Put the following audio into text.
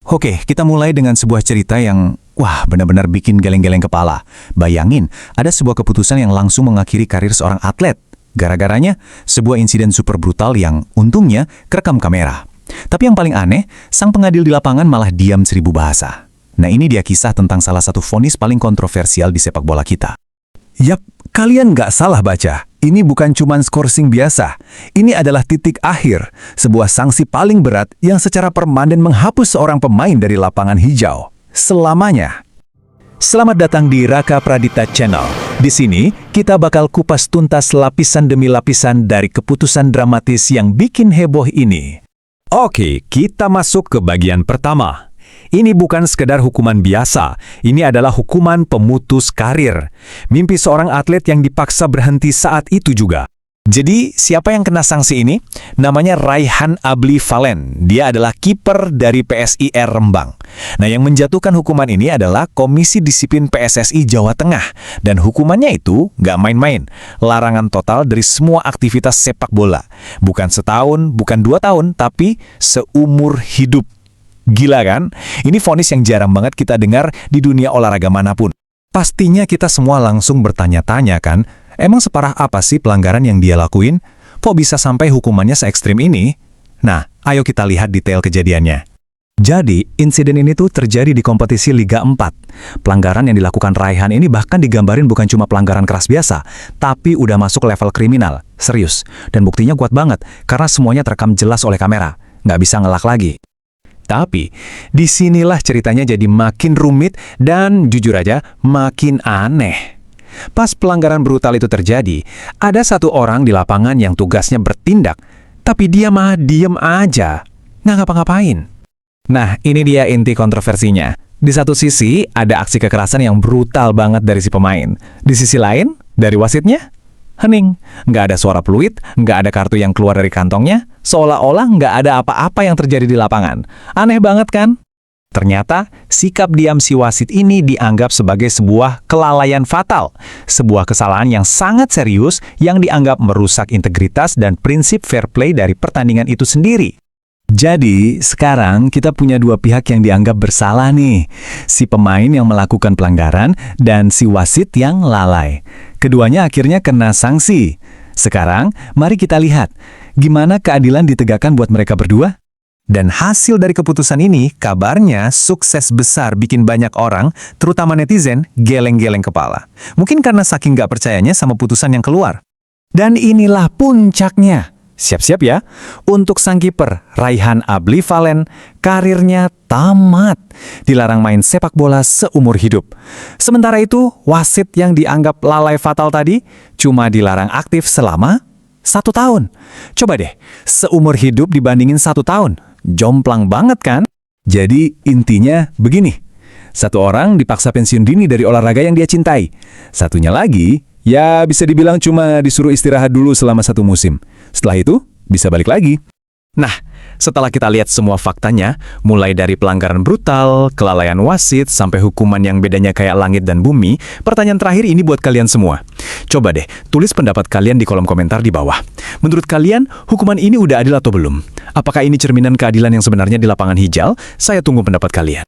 Oke, kita mulai dengan sebuah cerita yang, wah, benar-benar bikin geleng-geleng kepala. Bayangin, ada sebuah keputusan yang langsung mengakhiri karir seorang atlet. Gara-garanya, sebuah insiden super brutal yang untungnya kerekam kamera. Tapi yang paling aneh, sang pengadil di lapangan malah diam seribu bahasa. Nah, ini dia kisah tentang salah satu vonis paling kontroversial di sepak bola kita. Yap, kalian nggak salah baca. Ini bukan cuma skorsing biasa. Ini adalah titik akhir, sebuah sanksi paling berat yang secara permanen menghapus seorang pemain dari lapangan hijau. Selamanya. Selamat datang di Raka Pradita Channel. Di sini, kita bakal kupas tuntas lapisan demi lapisan dari keputusan dramatis yang bikin heboh ini. Oke, kita masuk ke bagian pertama. Ini bukan sekedar hukuman biasa, ini adalah hukuman pemutus karir. Mimpi seorang atlet yang dipaksa berhenti saat itu juga. Jadi, siapa yang kena sanksi ini? Namanya Raihan Abli Valen. Dia adalah kiper dari PSIR Rembang. Nah, yang menjatuhkan hukuman ini adalah Komisi Disiplin PSSI Jawa Tengah. Dan hukumannya itu nggak main-main. Larangan total dari semua aktivitas sepak bola. Bukan setahun, bukan 2 tahun, tapi seumur hidup. Gila kan? Ini vonis yang jarang banget kita dengar di dunia olahraga manapun. Pastinya kita semua langsung bertanya-tanya kan, emang separah apa sih pelanggaran yang dia lakuin? Kok bisa sampai hukumannya se-ekstrim ini? Nah, ayo kita lihat detail kejadiannya. Jadi, insiden ini tuh terjadi di kompetisi Liga 4. Pelanggaran yang dilakukan Raihan ini bahkan digambarin bukan cuma pelanggaran keras biasa, tapi udah masuk level kriminal. Serius. Dan buktinya kuat banget, karena semuanya terekam jelas oleh kamera. Nggak bisa ngelak lagi. Tapi, disinilah ceritanya jadi makin rumit dan jujur aja makin aneh. Pas pelanggaran brutal itu terjadi, ada satu orang di lapangan yang tugasnya bertindak, tapi dia mah diem aja, nggak ngapa-ngapain. Nah, ini dia inti kontroversinya. Di satu sisi, ada aksi kekerasan yang brutal banget dari si pemain. Di sisi lain, dari wasitnya, hening. Nggak ada suara peluit, nggak ada kartu yang keluar dari kantongnya, seolah-olah nggak ada apa-apa yang terjadi di lapangan. Aneh banget kan? Ternyata, sikap diam si wasit ini dianggap sebagai sebuah kelalaian fatal. Sebuah kesalahan yang sangat serius yang dianggap merusak integritas dan prinsip fair play dari pertandingan itu sendiri. Jadi, sekarang kita punya dua pihak yang dianggap bersalah nih. Si pemain yang melakukan pelanggaran dan si wasit yang lalai. Keduanya akhirnya kena sanksi. Sekarang, mari kita lihat gimana keadilan ditegakkan buat mereka berdua. Dan hasil dari keputusan ini, kabarnya sukses besar bikin banyak orang, terutama netizen, geleng-geleng kepala. Mungkin karena saking gak percayanya sama putusan yang keluar. Dan inilah puncaknya. Siap-siap ya, untuk sang kiper Raihan Abli Valen, karirnya tamat. Dilarang main sepak bola seumur hidup. Sementara itu, wasit yang dianggap lalai fatal tadi, cuma dilarang aktif selama 1 tahun. Coba deh, seumur hidup dibandingin 1 tahun. Jomplang banget kan? Jadi intinya begini, satu orang dipaksa pensiun dini dari olahraga yang dia cintai. Satunya lagi, ya bisa dibilang cuma disuruh istirahat dulu selama 1 musim. Setelah itu, bisa balik lagi. Nah, setelah kita lihat semua faktanya, mulai dari pelanggaran brutal, kelalaian wasit, sampai hukuman yang bedanya kayak langit dan bumi, pertanyaan terakhir ini buat kalian semua. Coba deh, tulis pendapat kalian di kolom komentar di bawah. Menurut kalian, hukuman ini udah adil atau belum? Apakah ini cerminan keadilan yang sebenarnya di lapangan hijau? Saya tunggu pendapat kalian.